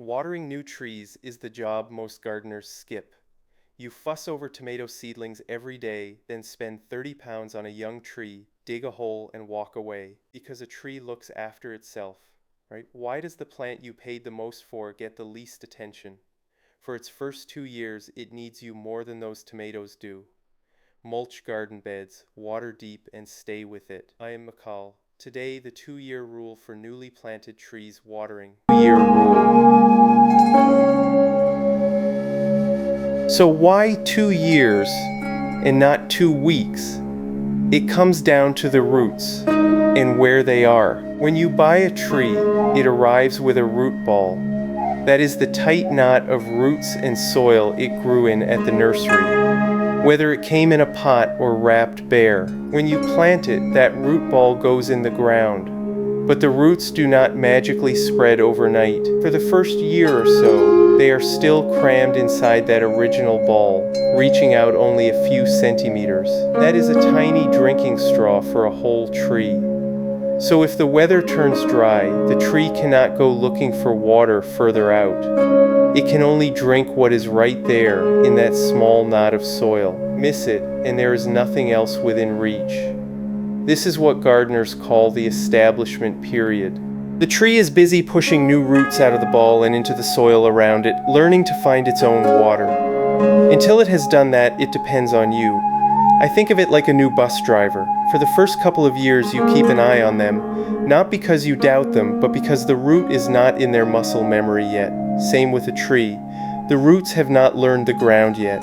Watering new trees is the job most gardeners skip. You fuss over tomato seedlings every day, then spend 30 pounds on a young tree, dig a hole, and walk away because a tree looks after itself, right? Why does the plant you paid the most for get the least attention? For its first 2 years, it needs you more than those tomatoes do. Mulch garden beds, water deep, and stay with it. I am McCall. Today, the 2-year rule for newly planted trees watering. 2-year rule. So why 2 years and not 2 weeks? It comes down to the roots and where they are. When you buy a tree, it arrives with a root ball. That is the tight knot of roots and soil it grew in at the nursery, whether it came in a pot or wrapped bare. When you plant it, that root ball goes in the ground. But the roots do not magically spread overnight. For the first year or so, they are still crammed inside that original ball, reaching out only a few centimeters. That is a tiny drinking straw for a whole tree. So if the weather turns dry, the tree cannot go looking for water further out. It can only drink what is right there in that small knot of soil. Miss it, and there is nothing else within reach. This is what gardeners call the establishment period. The tree is busy pushing new roots out of the ball and into the soil around it, learning to find its own water. Until it has done that, it depends on you. I think of it like a new bus driver. For the first couple of years, you keep an eye on them, not because you doubt them, but because the root is not in their muscle memory yet. Same with a tree. The roots have not learned the ground yet.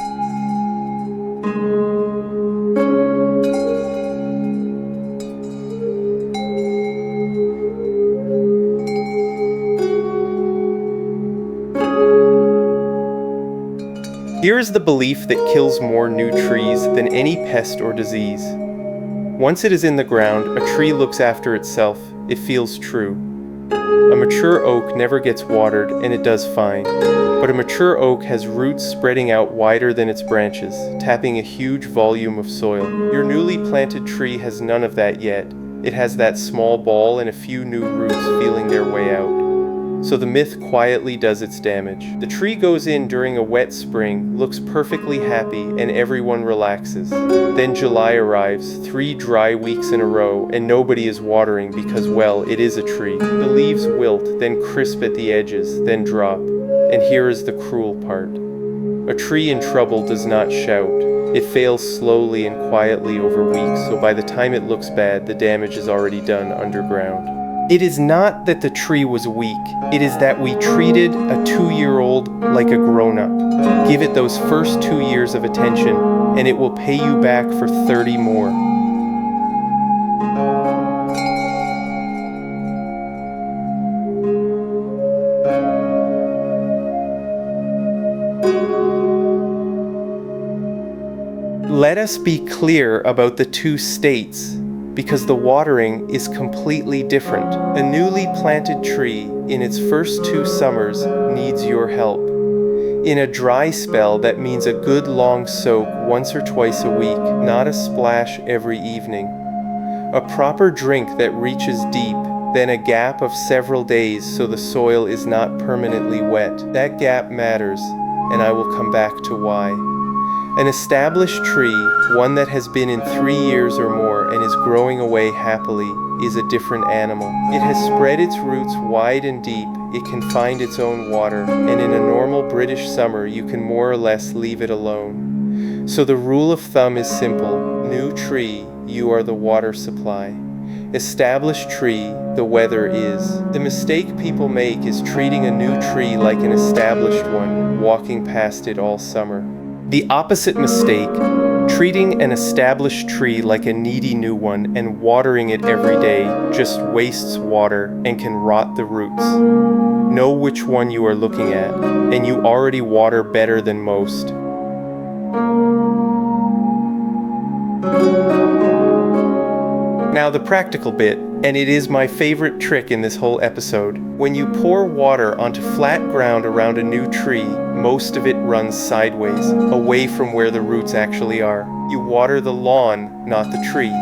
Here is the belief that kills more new trees than any pest or disease. Once it is in the ground, a tree looks after itself. It feels true. A mature oak never gets watered, and it does fine. But a mature oak has roots spreading out wider than its branches, tapping a huge volume of soil. Your newly planted tree has none of that yet. It has that small ball and a few new roots feeling their way out. So the myth quietly does its damage. The tree goes in during a wet spring, looks perfectly happy, and everyone relaxes. Then July arrives, 3 dry weeks in a row, and nobody is watering because, well, it is a tree. The leaves wilt, then crisp at the edges, then drop. And here is the cruel part. A tree in trouble does not shout. It fails slowly and quietly over weeks, so by the time it looks bad, the damage is already done underground. It is not that the tree was weak, it is that we treated a 2-year-old like a grown-up. Give it those first 2 years of attention, and it will pay you back for 30 more. Let us be clear about the 2 states, because the watering is completely different. A newly planted tree in its first 2 summers needs your help. In a dry spell, that means a good long soak once or twice a week, not a splash every evening. A proper drink that reaches deep, then a gap of several days so the soil is not permanently wet. That gap matters, and I will come back to why. An established tree, one that has been in 3 years or more and is growing away happily, is a different animal. It has spread its roots wide and deep, it can find its own water, and in a normal British summer you can more or less leave it alone. So the rule of thumb is simple. New tree, you are the water supply. Established tree, the weather is. The mistake people make is treating a new tree like an established one, walking past it all summer. The opposite mistake, treating an established tree like a needy new one and watering it every day, just wastes water and can rot the roots. Know which one you are looking at, and you already water better than most. Now the practical bit, and it is my favorite trick in this whole episode. When you pour water onto flat ground around a new tree, most of it runs sideways, away from where the roots actually are. You water the lawn, not the tree.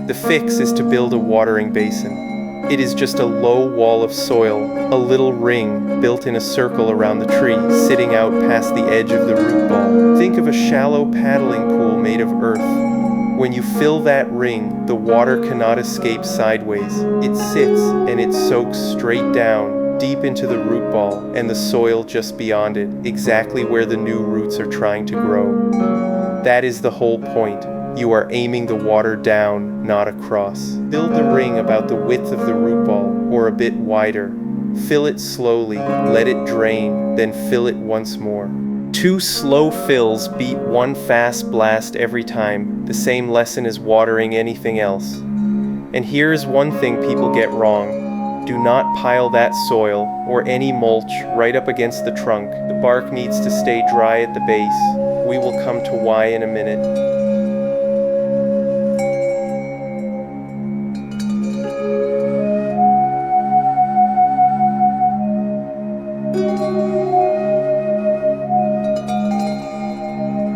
The fix is to build a watering basin. It is just a low wall of soil, a little ring built in a circle around the tree, sitting out past the edge of the root ball. Think of a shallow paddling pool made of earth. When you fill that ring, the water cannot escape sideways. It sits and it soaks straight down, deep into the root ball and the soil just beyond it, exactly where the new roots are trying to grow. That is the whole point. You are aiming the water down, not across. Build the ring about the width of the root ball, or a bit wider. Fill it slowly, let it drain, then fill it once more. 2 slow fills beat 1 fast blast every time, the same lesson as watering anything else. And here is one thing people get wrong. Do not pile that soil, or any mulch, right up against the trunk. The bark needs to stay dry at the base. We will come to why in a minute.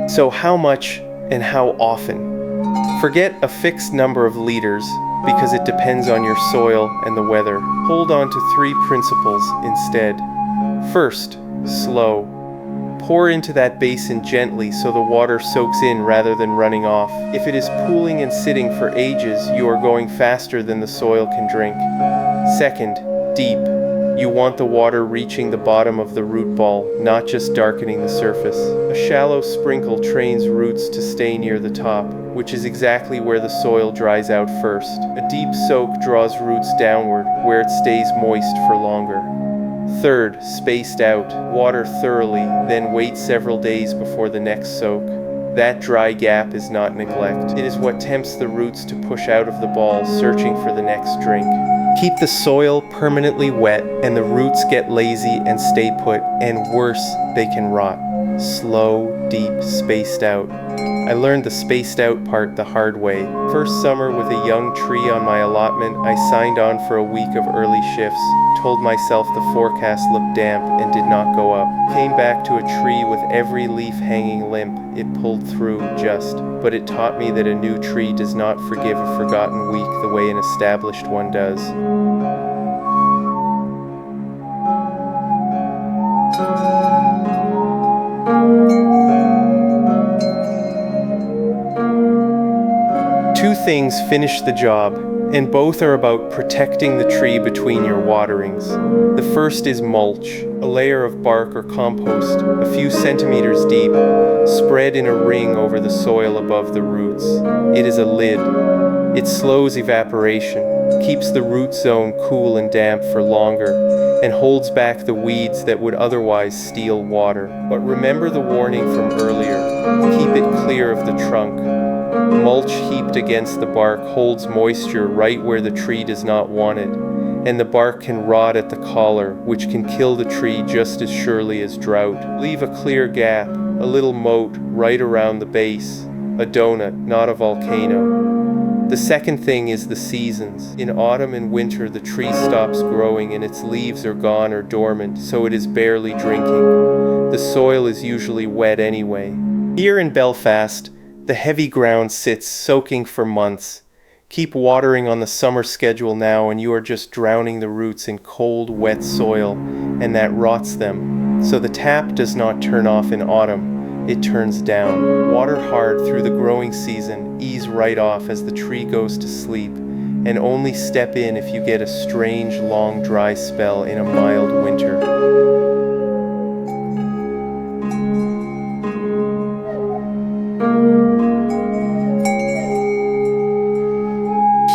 So how much and how often? Forget a fixed number of liters because it depends on your soil and the weather. Hold on to 3 principles instead. First, slow. Pour into that basin gently so the water soaks in rather than running off. If it is pooling and sitting for ages, you are going faster than the soil can drink. Second, deep. You want the water reaching the bottom of the root ball, not just darkening the surface. A shallow sprinkle trains roots to stay near the top, which is exactly where the soil dries out first. A deep soak draws roots downward, where it stays moist for longer. Third, spaced out. Water thoroughly, then wait several days before the next soak. That dry gap is not neglect. It is what tempts the roots to push out of the ball, searching for the next drink. Keep the soil permanently wet and the roots get lazy and stay put, and worse, they can rot. Slow, deep, spaced out. I learned the spaced out part the hard way. First summer with a young tree on my allotment, I signed on for a week of early shifts, told myself the forecast looked damp and did not go up. Came back to a tree with every leaf hanging limp. It pulled through just, but it taught me that a new tree does not forgive a forgotten week the way an established one does. Two things finish the job, and both are about protecting the tree between your waterings. The first is mulch, a layer of bark or compost, a few centimeters deep, spread in a ring over the soil above the roots. It is a lid. It slows evaporation, keeps the root zone cool and damp for longer, and holds back the weeds that would otherwise steal water. But remember the warning from earlier. Keep it clear of the trunk. Mulch heaped against the bark holds moisture right where the tree does not want it, and the bark can rot at the collar, which can kill the tree just as surely as drought. Leave a clear gap, a little moat right around the base, a donut, not a volcano. The second thing is the seasons. In autumn and winter, the tree stops growing and its leaves are gone or dormant, so it is barely drinking. The soil is usually wet anyway. Here in Belfast, the heavy ground sits soaking for months. Keep watering on the summer schedule now and you are just drowning the roots in cold, wet soil, and that rots them. So the tap does not turn off in autumn, it turns down. Water hard through the growing season, ease right off as the tree goes to sleep, and only step in if you get a strange, long, dry spell in a mild winter.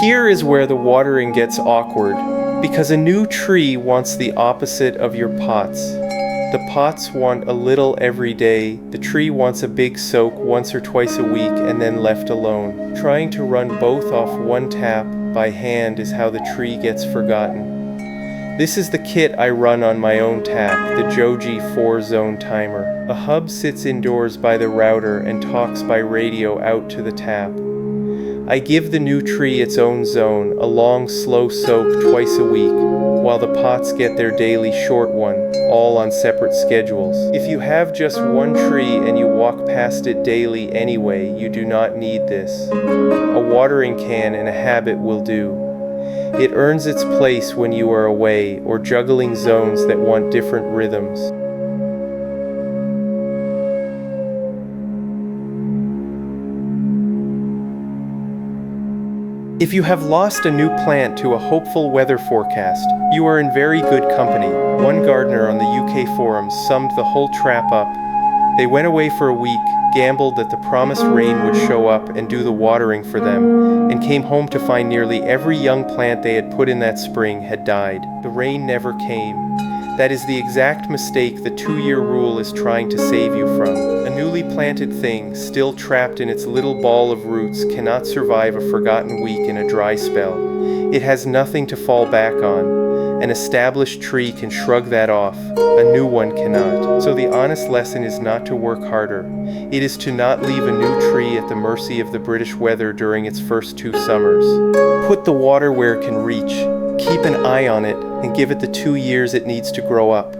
Here is where the watering gets awkward, because a new tree wants the opposite of your pots. The pots want a little every day, the tree wants a big soak once or twice a week and then left alone. Trying to run both off one tap by hand is how the tree gets forgotten. This is the kit I run on my own tap, the Johgee 4-zone timer. A hub sits indoors by the router and talks by radio out to the tap. I give the new tree its own zone, a long, slow soak twice a week, while the pots get their daily short one, all on separate schedules. If you have just one tree and you walk past it daily anyway, you do not need this. A watering can and a habit will do. It earns its place when you are away or juggling zones that want different rhythms. If you have lost a new plant to a hopeful weather forecast, you are in very good company. One gardener on the UK forums summed the whole trap up. They went away for a week, gambled that the promised rain would show up and do the watering for them, and came home to find nearly every young plant they had put in that spring had died. The rain never came. That is the exact mistake the 2-year rule is trying to save you from. A newly planted thing, still trapped in its little ball of roots, cannot survive a forgotten week in a dry spell. It has nothing to fall back on. An established tree can shrug that off, a new one cannot. So the honest lesson is not to work harder. It is to not leave a new tree at the mercy of the British weather during its first 2 summers. Put the water where it can reach, keep an eye on it, and give it the 2 years it needs to grow up.